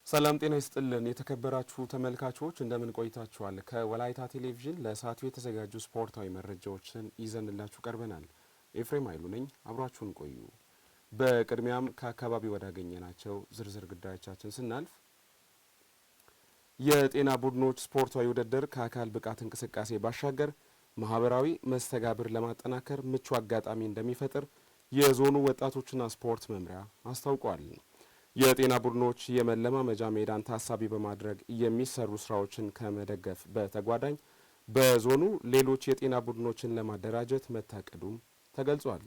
ሰላም ጤና ይስጥልን የተከበራችሁ ተመልካቾች እንደምን ቆይታችኋል? ከወላይታ ቴሌቪዥን ለሰዓቱ የተዘጋጁ ስፖርታዊ መረጃዎችን ይዘንላችሁ ቀርበናል። ኤፍሬም ኃይሉ ነኝ፣ አብራችሁን ቆዩ። በቅድሚያም ከአካባቢ ወዳገኘናቸው ዝርዝር ጉዳዮቻችን ስናልፍ የጤና ቡድኖች ስፖርታዊ ውድድር ከአካል ብቃት እንቅስቃሴ ባሻገር ማህበራዊ መስተጋብር ለማጠናከር ምቹ አጋጣሚ እንደሚፈጥር የዞኑ ወጣቶችና ስፖርት መምሪያ አስታውቋል። የጤና ቡድኖች የመለማመጃ ሜዳን ታሳቢ በማድረግ የሚሰሩ ስራዎችን ከመደገፍ በተጓዳኝ በዞኑ ሌሎች የጤና ቡድኖችን ለማደራጀት መታቀዱም ተገልጿል።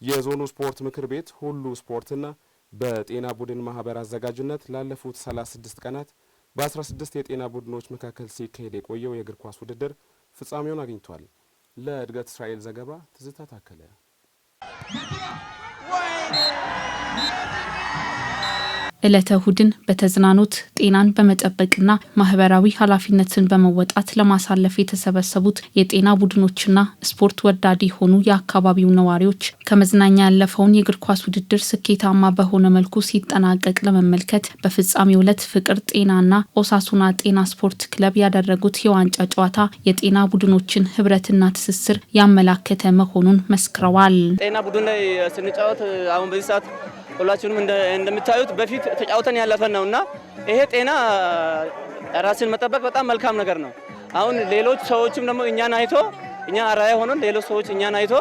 የዞኑ ስፖርት ምክር ቤት ሁሉ ስፖርትና በጤና ቡድን ማህበር አዘጋጅነት ላለፉት 36 ቀናት በ16 የጤና ቡድኖች መካከል ሲካሄድ የቆየው የእግር ኳስ ውድድር ፍጻሜውን አግኝቷል። ለእድገት እስራኤል ዘገባ ትዝታ ታከለ። ዕለተ እሁድን በተዝናኖት ጤናን በመጠበቅና ማህበራዊ ኃላፊነትን በመወጣት ለማሳለፍ የተሰበሰቡት የጤና ቡድኖችና ስፖርት ወዳድ የሆኑ የአካባቢው ነዋሪዎች ከመዝናኛ ያለፈውን የእግር ኳስ ውድድር ስኬታማ በሆነ መልኩ ሲጠናቀቅ ለመመልከት በፍጻሜው ዕለት ፍቅር ጤናና ኦሳሱና ጤና ስፖርት ክለብ ያደረጉት የዋንጫ ጨዋታ የጤና ቡድኖችን ህብረትና ትስስር ያመላከተ መሆኑን መስክረዋል። ጤና ቡድን ላይ ስንጫወት አሁን በዚህ ሰዓት ሁላችሁም እንደምታዩት በፊት ተጫውተን ያለፈን ነውና ይሄ ጤና ራስን መጠበቅ በጣም መልካም ነገር ነው። አሁን ሌሎች ሰዎችም ደግሞ እኛን አይቶ እኛ አራያ ሆነን ሌሎች ሰዎች እኛን አይቶ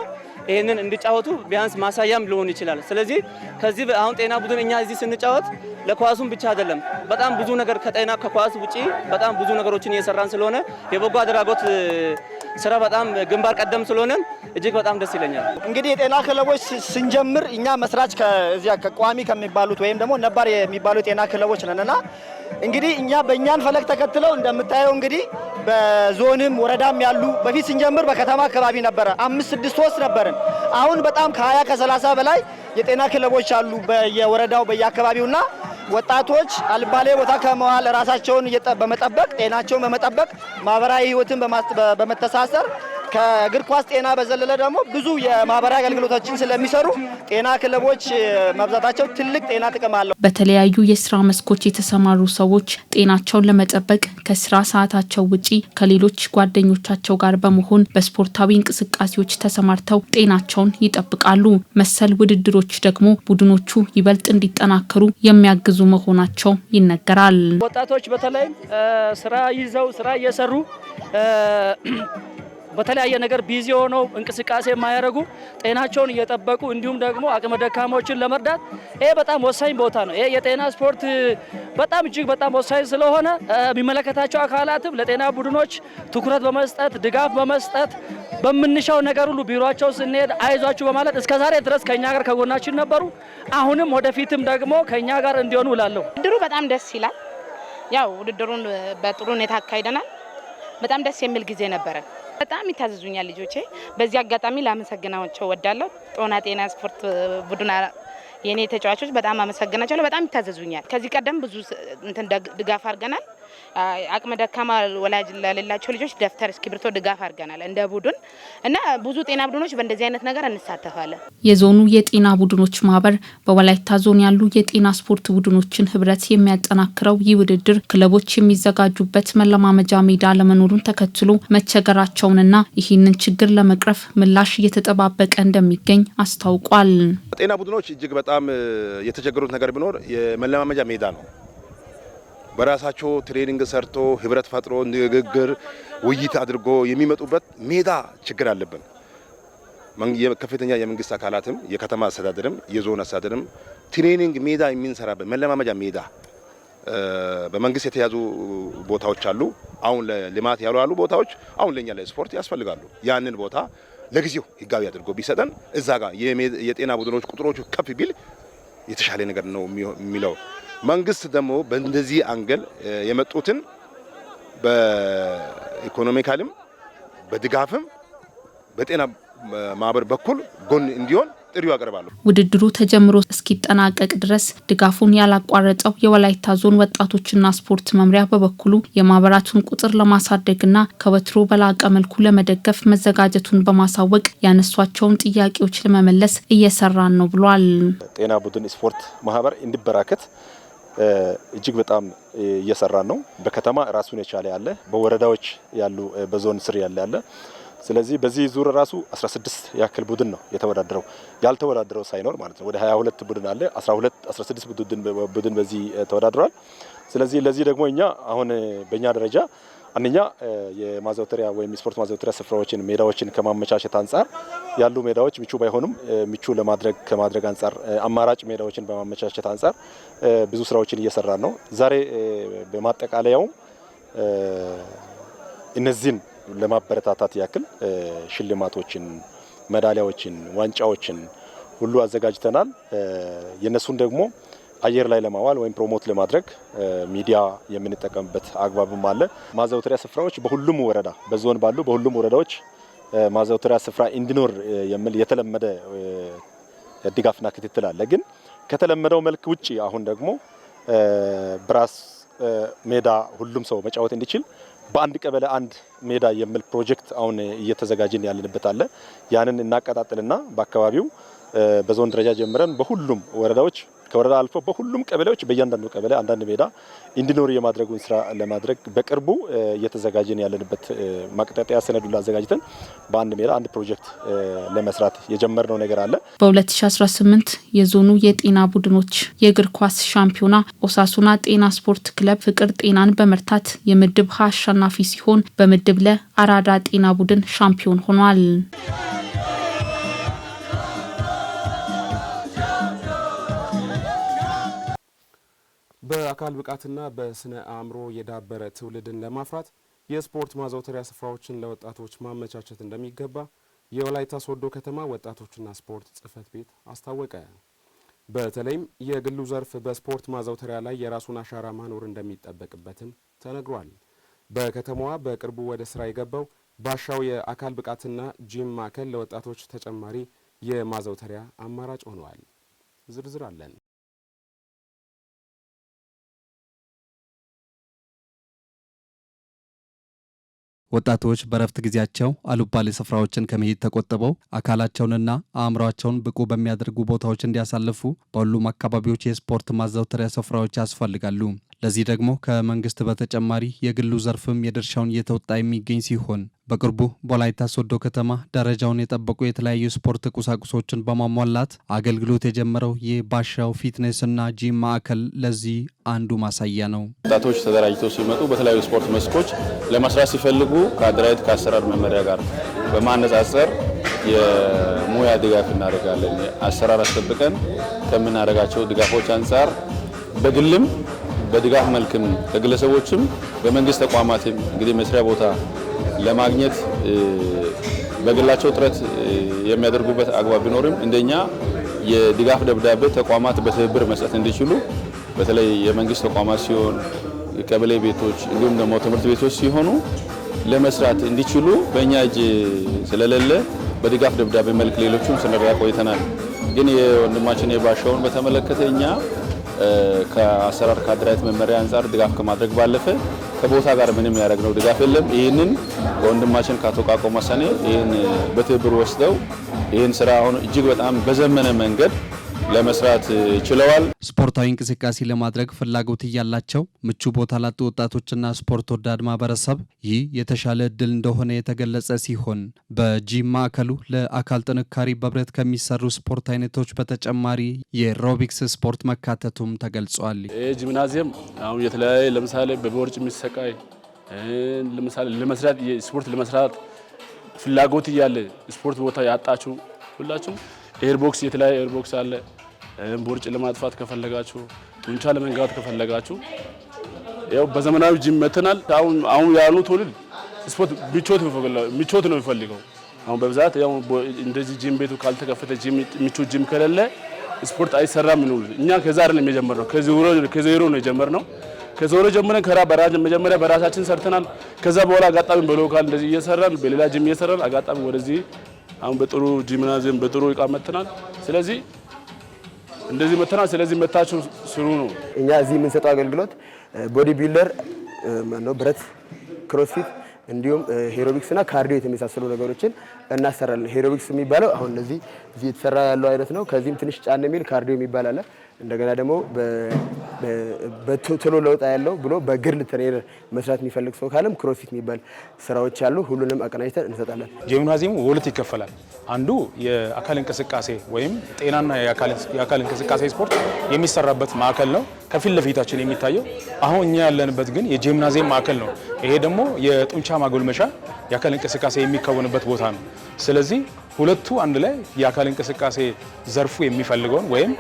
ይሄንን እንዲጫወቱ ቢያንስ ማሳያም ሊሆን ይችላል። ስለዚህ ከዚህ አሁን ጤና ቡድን እኛ እዚህ ስንጫወት ለኳሱም ብቻ አይደለም በጣም ብዙ ነገር ከጤና ከኳስ ውጪ በጣም ብዙ ነገሮችን እየሰራን ስለሆነ የበጎ አድራጎት ስራ በጣም ግንባር ቀደም ስለሆነ እጅግ በጣም ደስ ይለኛል። እንግዲህ የጤና ክለቦች ስንጀምር እኛ መስራች ከዚያ ከቋሚ ከሚባሉት ወይም ደግሞ ነባር የሚባሉ የጤና ክለቦች ነንና እንግዲህ እኛ በእኛን ፈለግ ተከትለው እንደምታየው እንግዲህ በዞንም ወረዳም ያሉ በፊት ስንጀምር በከተማ አካባቢ ነበረ 5-6 ነበርን። አሁን በጣም ከ20 ከ30 በላይ የጤና ክለቦች አሉ በየወረዳው በየአካባቢውና ወጣቶች አልባሌ ቦታ ከመዋል ራሳቸውን በመጠበቅ ጤናቸውን በመጠበቅ ማህበራዊ ህይወትን በመተሳሰር ከእግር ኳስ ጤና በዘለለ ደግሞ ብዙ የማህበራዊ አገልግሎቶችን ስለሚሰሩ ጤና ክለቦች መብዛታቸው ትልቅ ጤና ጥቅም አለው። በተለያዩ የስራ መስኮች የተሰማሩ ሰዎች ጤናቸውን ለመጠበቅ ከስራ ሰዓታቸው ውጪ ከሌሎች ጓደኞቻቸው ጋር በመሆን በስፖርታዊ እንቅስቃሴዎች ተሰማርተው ጤናቸውን ይጠብቃሉ። መሰል ውድድሮች ደግሞ ቡድኖቹ ይበልጥ እንዲጠናከሩ የሚያግዙ መሆናቸው ይነገራል። ወጣቶች በተለይ ስራ ይዘው ስራ እየሰሩ በተለያየ ነገር ቢዚ ሆነው እንቅስቃሴ የማያደርጉ ጤናቸውን እየጠበቁ እንዲሁም ደግሞ አቅመ ደካሞችን ለመርዳት ይሄ በጣም ወሳኝ ቦታ ነው። ይሄ የጤና ስፖርት በጣም እጅግ በጣም ወሳኝ ስለሆነ የሚመለከታቸው አካላትም ለጤና ቡድኖች ትኩረት በመስጠት ድጋፍ በመስጠት በምንሻው ነገር ሁሉ ቢሮአቸው ስንሄድ አይዟችሁ በማለት እስከዛሬ ድረስ ከኛ ጋር ከጎናችን ነበሩ። አሁንም ወደፊትም ደግሞ ከኛ ጋር እንዲሆኑ እላለሁ። ውድድሩ በጣም ደስ ይላል። ያው ውድድሩን በጥሩ ሁኔታ አካሂደናል። በጣም ደስ የሚል ጊዜ ነበረ። በጣም ይታዘዙኛል ልጆቼ። በዚህ አጋጣሚ ላመሰግናቸው ወዳለሁ። ጦና ጤና ስፖርት ቡድን የኔ ተጫዋቾች በጣም አመሰግናቸዋለሁ። በጣም ይታዘዙኛል። ከዚህ ቀደም ብዙ ድጋፍ አድርገናል። አቅመ ደካማ ወላጅ ለሌላቸው ልጆች ደፍተር እስክሪብቶ ድጋፍ አድርገናል እንደ ቡድን እና ብዙ ጤና ቡድኖች በእንደዚህ አይነት ነገር እንሳተፋለን። የዞኑ የጤና ቡድኖች ማህበር በወላይታ ዞን ያሉ የጤና ስፖርት ቡድኖችን ህብረት የሚያጠናክረው ይህ ውድድር ክለቦች የሚዘጋጁበት መለማመጃ ሜዳ ለመኖሩን ተከትሎ መቸገራቸውንና ይህንን ችግር ለመቅረፍ ምላሽ እየተጠባበቀ እንደሚገኝ አስታውቋል። ጤና ቡድኖች እጅግ በጣም የተቸገሩት ነገር ቢኖር የመለማመጃ ሜዳ ነው። በራሳቸው ትሬኒንግ ሰርቶ ህብረት ፈጥሮ ንግግር ውይይት አድርጎ የሚመጡበት ሜዳ ችግር አለብን። ከፍተኛ የመንግስት አካላትም የከተማ አስተዳደርም የዞን አስተዳደርም ትሬኒንግ ሜዳ የሚንሰራበት መለማመጃ ሜዳ በመንግስት የተያዙ ቦታዎች አሉ። አሁን ለልማት ያሉ ቦታዎች አሁን ለኛ ለስፖርት ያስፈልጋሉ። ያንን ቦታ ለጊዜው ህጋዊ አድርጎ ቢሰጠን እዛ ጋር የጤና ቡድኖች ቁጥሮቹ ከፍ ቢል የተሻለ ነገር ነው የሚለው። መንግስት ደግሞ በእንደዚህ አንገል የመጡትን በኢኮኖሚካልም በድጋፍም በጤና ማህበር በኩል ጎን እንዲሆን ጥሪው ያቀርባሉ። ውድድሩ ተጀምሮ እስኪጠናቀቅ ድረስ ድጋፉን ያላቋረጠው የወላይታ ዞን ወጣቶችና ስፖርት መምሪያ በበኩሉ የማህበራቱን ቁጥር ለማሳደግና ከወትሮ በላቀ መልኩ ለመደገፍ መዘጋጀቱን በማሳወቅ ያነሷቸውን ጥያቄዎች ለመመለስ እየሰራን ነው ብሏል። ጤና ቡድን ስፖርት ማህበር እንዲበራከት እጅግ በጣም እየሰራን ነው። በከተማ ራሱን የቻለ ያለ፣ በወረዳዎች ያሉ በዞን ስር ያለ። ስለዚህ በዚህ ዙር ራሱ 16 ያክል ቡድን ነው የተወዳደረው፣ ያልተወዳደረው ሳይኖር ማለት ነው። ወደ 22 ቡድን አለ፣ 16 ቡድን በዚህ ተወዳድሯል። ስለዚህ ለዚህ ደግሞ እኛ አሁን በእኛ ደረጃ አንደኛ የማዘውተሪያ ወይም ስፖርት ማዘውተሪያ ስፍራዎችን ሜዳዎችን ከማመቻቸት አንጻር ያሉ ሜዳዎች ምቹ ባይሆኑም ምቹ ከማድረግ አንጻር አማራጭ ሜዳዎችን በማመቻቸት አንጻር ብዙ ስራዎችን እየሰራን ነው። ዛሬ በማጠቃለያውም እነዚህን ለማበረታታት ያክል ሽልማቶችን፣ ሜዳሊያዎችን፣ ዋንጫዎችን ሁሉ አዘጋጅተናል። የነሱን ደግሞ አየር ላይ ለማዋል ወይም ፕሮሞት ለማድረግ ሚዲያ የምንጠቀምበት አግባብም አለ። ማዘውተሪያ ስፍራዎች በሁሉም ወረዳ በዞን ባሉ በሁሉም ወረዳዎች ማዘውተሪያ ስፍራ እንዲኖር የሚል የተለመደ ድጋፍና ክትትል አለ። ግን ከተለመደው መልክ ውጪ አሁን ደግሞ በራስ ሜዳ ሁሉም ሰው መጫወት እንዲችል በአንድ ቀበሌ አንድ ሜዳ የሚል ፕሮጀክት አሁን እየተዘጋጀን ያለንበት አለ። ያንን እናቀጣጥልና በአካባቢው በዞን ደረጃ ጀምረን በሁሉም ወረዳዎች ከወረዳ አልፎ በሁሉም ቀበሌዎች በእያንዳንዱ ቀበሌ አንዳንድ ሜዳ እንዲኖር የማድረጉን ስራ ለማድረግ በቅርቡ እየተዘጋጀን ያለንበት ማቀጣጠያ ሰነዱን አዘጋጅተን በአንድ ሜዳ አንድ ፕሮጀክት ለመስራት የጀመርነው ነገር አለ። በ2018 የዞኑ የጤና ቡድኖች የእግር ኳስ ሻምፒዮና ኦሳሱና ጤና ስፖርት ክለብ ፍቅር ጤናን በመርታት የምድብ ሀ አሸናፊ ሲሆን በምድብ ለ አራዳ ጤና ቡድን ሻምፒዮን ሆኗል። በአካል ብቃትና በስነ አእምሮ የዳበረ ትውልድን ለማፍራት የስፖርት ማዘውተሪያ ስፍራዎችን ለወጣቶች ማመቻቸት እንደሚገባ የወላይታ ሶዶ ከተማ ወጣቶችና ስፖርት ጽሕፈት ቤት አስታወቀ። በተለይም የግሉ ዘርፍ በስፖርት ማዘውተሪያ ላይ የራሱን አሻራ ማኖር እንደሚጠበቅበትም ተነግሯል። በከተማዋ በቅርቡ ወደ ስራ የገባው ባሻው የአካል ብቃትና ጂም ማዕከል ለወጣቶች ተጨማሪ የማዘውተሪያ አማራጭ ሆነዋል። ዝርዝር አለን። ወጣቶች በረፍት ጊዜያቸው አሉባሌ ስፍራዎችን ከመሄድ ተቆጥበው አካላቸውንና አእምሯቸውን ብቁ በሚያደርጉ ቦታዎች እንዲያሳልፉ በሁሉም አካባቢዎች የስፖርት ማዘውተሪያ ስፍራዎች ያስፈልጋሉ። ለዚህ ደግሞ ከመንግስት በተጨማሪ የግሉ ዘርፍም የድርሻውን እየተወጣ የሚገኝ ሲሆን በቅርቡ በወላይታ ሶዶ ከተማ ደረጃውን የጠበቁ የተለያዩ ስፖርት ቁሳቁሶችን በማሟላት አገልግሎት የጀመረው የባሻው ፊትነስና ጂም ማዕከል ለዚህ አንዱ ማሳያ ነው። ወጣቶች ተደራጅተው ሲመጡ በተለያዩ ስፖርት መስኮች ለመስራት ሲፈልጉ ከአደራጀት ከአሰራር መመሪያ ጋር በማነጻጸር የሙያ ድጋፍ እናደርጋለን። አሰራር አስጠብቀን ከምናደርጋቸው ድጋፎች አንጻር በግልም በድጋፍ መልክም ከግለሰቦችም በመንግስት ተቋማትም እንግዲህ መስሪያ ቦታ ለማግኘት በግላቸው ጥረት የሚያደርጉበት አግባብ ቢኖርም እንደኛ የድጋፍ ደብዳቤ ተቋማት በትብብር መስጠት እንዲችሉ በተለይ የመንግስት ተቋማት ሲሆን የቀበሌ ቤቶች እንዲሁም ደግሞ ትምህርት ቤቶች ሲሆኑ ለመስራት እንዲችሉ በእኛ እጅ ስለሌለ በድጋፍ ደብዳቤ መልክ ሌሎቹም ስንረዳ ቆይተናል። ግን የወንድማችን የባሻውን በተመለከተ እኛ ከአሰራር ከአደራጀት መመሪያ አንጻር ድጋፍ ከማድረግ ባለፈ ከቦታ ጋር ምንም ያደረግነው ድጋፍ የለም። ይህንን ከወንድማችን ከአቶ ቃቆ መሰኔ ይህን በትብብር ወስደው ይህን ስራ አሁን እጅግ በጣም በዘመነ መንገድ ለመስራት ችለዋል። ስፖርታዊ እንቅስቃሴ ለማድረግ ፍላጎት እያላቸው ምቹ ቦታ ላጡ ወጣቶችና ስፖርት ወዳድ ማህበረሰብ ይህ የተሻለ እድል እንደሆነ የተገለጸ ሲሆን በጂም ማዕከሉ ለአካል ጥንካሬ በብረት ከሚሰሩ ስፖርት አይነቶች በተጨማሪ የኤሮቢክስ ስፖርት መካተቱም ተገልጿል። ጂምናዚየም አሁን የተለያየ ለምሳሌ በቦርጭ የሚሰቃይ ለምሳሌ ለመስራት ስፖርት ለመስራት ፍላጎት እያለ ስፖርት ቦታ ያጣችሁ ሁላችሁም ኤርቦክስ የተለያየ ኤርቦክስ አለ። ቦርጭ ለማጥፋት ከፈለጋችሁ ጡንቻ ለመንጋት ከፈለጋችሁ ያው በዘመናዊ ጂም መተናል። አሁን ያሉ ትውልድ ስፖርት ምቾት ነው የሚፈልገው። አሁን በብዛት ያው እንደዚህ ጂም ቤቱ ካልተከፈተ ምቾት ጂም ከሌለ ስፖርት አይሰራም ነው። እኛ ከዛ አይደለም የጀመርነው፣ ከዜሮ ነው የጀመርነው። ከዜሮ ጀምረን መጀመሪያ በራሳችን ሰርተናል። ከዛ በኋላ አጋጣሚ በሎካል እንደዚህ እየሰራን በሌላ ጂም እየሰራን አጋጣሚ ወደዚህ አሁን በጥሩ ጂምናዚየም በጥሩ እቃ መተናል። ስለዚህ እንደዚህ መተናል። ስለዚህ መታችሁ ስሩ ነው። እኛ እዚህ የምንሰጠው አገልግሎት ቦዲ ቢልደር ነው፣ ብረት፣ ክሮስፊት እንዲሁም ሄሮቢክስ እና ካርዲዮ የተመሳሰሉ ነገሮችን እናሰራለን። ሄሮቢክስ የሚባለው አሁን እዚህ የተሰራ ያለው አይነት ነው። ከዚህም ትንሽ ጫን የሚል ካርዲዮ የሚባል አለ። እንደገና ደግሞ በቶሎ ለውጥ ያለው ብሎ በግል ትሬነር መስራት የሚፈልግ ሰው ካለም ክሮስፊት የሚባል ስራዎች አሉ። ሁሉንም አቀናጅተን እንሰጣለን። ጂምናዚየሙ በሁለት ይከፈላል። አንዱ የአካል እንቅስቃሴ ወይም ጤናና የአካል እንቅስቃሴ ስፖርት የሚሰራበት ማዕከል ነው። ከፊት ለፊታችን የሚታየው አሁን እኛ ያለንበት ግን የጂምናዚየም ማዕከል ነው። ይሄ ደግሞ የጡንቻ ማጎልመሻ የአካል እንቅስቃሴ የሚከወንበት ቦታ ነው። ስለዚህ ሁለቱ አንድ ላይ የአካል እንቅስቃሴ ዘርፉ የሚፈልገውን ወይም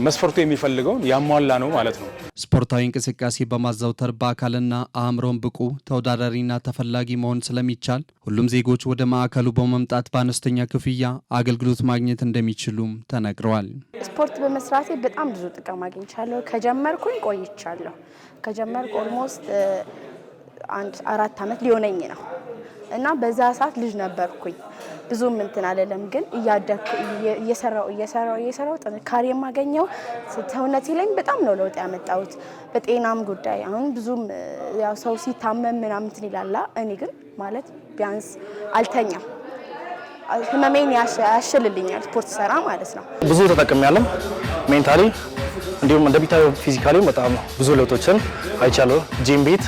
መስፈርቱ የሚፈልገውን ያሟላ ነው ማለት ነው። ስፖርታዊ እንቅስቃሴ በማዘውተር በአካልና አእምሮን ብቁ ተወዳዳሪና ተፈላጊ መሆን ስለሚቻል ሁሉም ዜጎች ወደ ማዕከሉ በመምጣት በአነስተኛ ክፍያ አገልግሎት ማግኘት እንደሚችሉም ተነግረዋል። ስፖርት በመስራቴ በጣም ብዙ ጥቅም አግኝቻለሁ። ከጀመርኩኝ ቆይቻለሁ። ከጀመርኩ ኦልሞስት 4 ዓመት ሊሆነኝ ነው እና በዛ ሰዓት ልጅ ነበርኩኝ። ብዙም እንትን አለለም፣ ግን እየሰራው ጥንካሬ የማገኘው ሰውነቴ ላይ በጣም ነው ለውጥ ያመጣሁት። በጤናም ጉዳይ አሁን ብዙም ያው ሰው ሲታመም ምናምን እንትን ይላል። እኔ ግን ማለት ቢያንስ አልተኛም፣ ህመሜን ያሽልልኛል ስፖርት ሰራ ማለት ነው። ብዙ ተጠቅሜያለሁ ሜንታሊ፣ እንዲሁም እንደሚታየው ፊዚካሊ በጣም ብዙ ለውጦችን አይቻለሁ። ጂም ቤት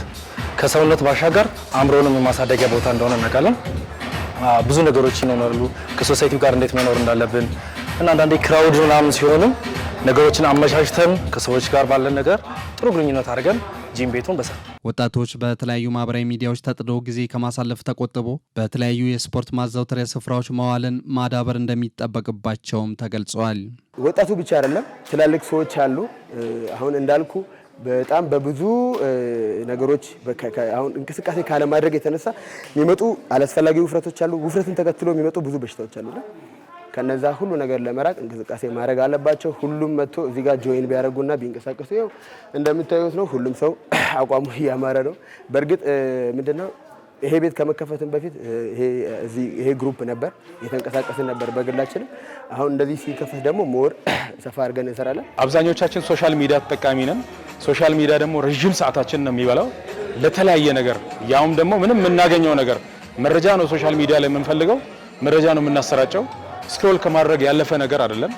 ከሰውነት ባሻገር አእምሮንም የማሳደጊያ ቦታ እንደሆነ እናውቃለን። ብዙ ነገሮች ይኖራሉ። ከሶሳይቲው ጋር እንዴት መኖር እንዳለብን እና አንዳንዴ ክራውድ ምናምን ሲሆኑ ነገሮችን አመቻችተን ከሰዎች ጋር ባለን ነገር ጥሩ ግንኙነት አድርገን ጂም ቤቱን በሰ ወጣቶች በተለያዩ ማህበራዊ ሚዲያዎች ተጥደው ጊዜ ከማሳለፍ ተቆጥቦ በተለያዩ የስፖርት ማዘውተሪያ ስፍራዎች መዋልን ማዳበር እንደሚጠበቅባቸውም ተገልጸዋል። ወጣቱ ብቻ አይደለም፣ ትላልቅ ሰዎች አሉ። አሁን እንዳልኩ በጣም በብዙ ነገሮች አሁን እንቅስቃሴ ካለማድረግ የተነሳ የሚመጡ አላስፈላጊ ውፍረቶች አሉ። ውፍረትን ተከትሎ የሚመጡ ብዙ በሽታዎች አሉና ከነዛ ሁሉ ነገር ለመራቅ እንቅስቃሴ ማድረግ አለባቸው። ሁሉም መጥቶ እዚህ ጋር ጆይን ቢያደርጉና ቢንቀሳቀሱ ይኸው እንደምታዩት ነው። ሁሉም ሰው አቋሙ እያማረ ነው። በእርግጥ ምንድነው ይሄ ቤት ከመከፈትም በፊት ይሄ ግሩፕ ነበር፣ የተንቀሳቀስን ነበር በግላችን። አሁን እንደዚህ ሲከፈት ደግሞ ሞር ሰፋ አድርገን እንሰራለን። አብዛኞቻችን ሶሻል ሚዲያ ተጠቃሚ ነን። ሶሻል ሚዲያ ደግሞ ረጅም ሰዓታችን ነው የሚበላው ለተለያየ ነገር። ያውም ደግሞ ምንም የምናገኘው ነገር መረጃ ነው። ሶሻል ሚዲያ ላይ የምንፈልገው መረጃ ነው የምናሰራጨው። ስክሮል ከማድረግ ያለፈ ነገር አይደለም።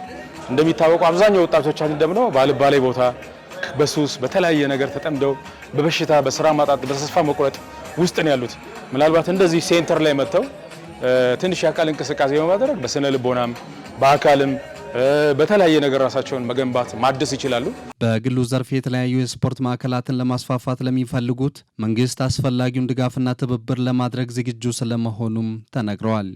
እንደሚታወቀው አብዛኛው ወጣቶቻችን ደግሞ ባልባሌ ቦታ በሱስ በተለያየ ነገር ተጠምደው በበሽታ በስራ ማጣት በተስፋ መቁረጥ ውስጥ ነው ያሉት። ምናልባት እንደዚህ ሴንተር ላይ መጥተው ትንሽ የአካል እንቅስቃሴ በማድረግ በስነ ልቦናም በአካልም በተለያየ ነገር ራሳቸውን መገንባት ማደስ ይችላሉ። በግሉ ዘርፍ የተለያዩ የስፖርት ማዕከላትን ለማስፋፋት ለሚፈልጉት መንግስት አስፈላጊውን ድጋፍና ትብብር ለማድረግ ዝግጁ ስለመሆኑም ተነግረዋል።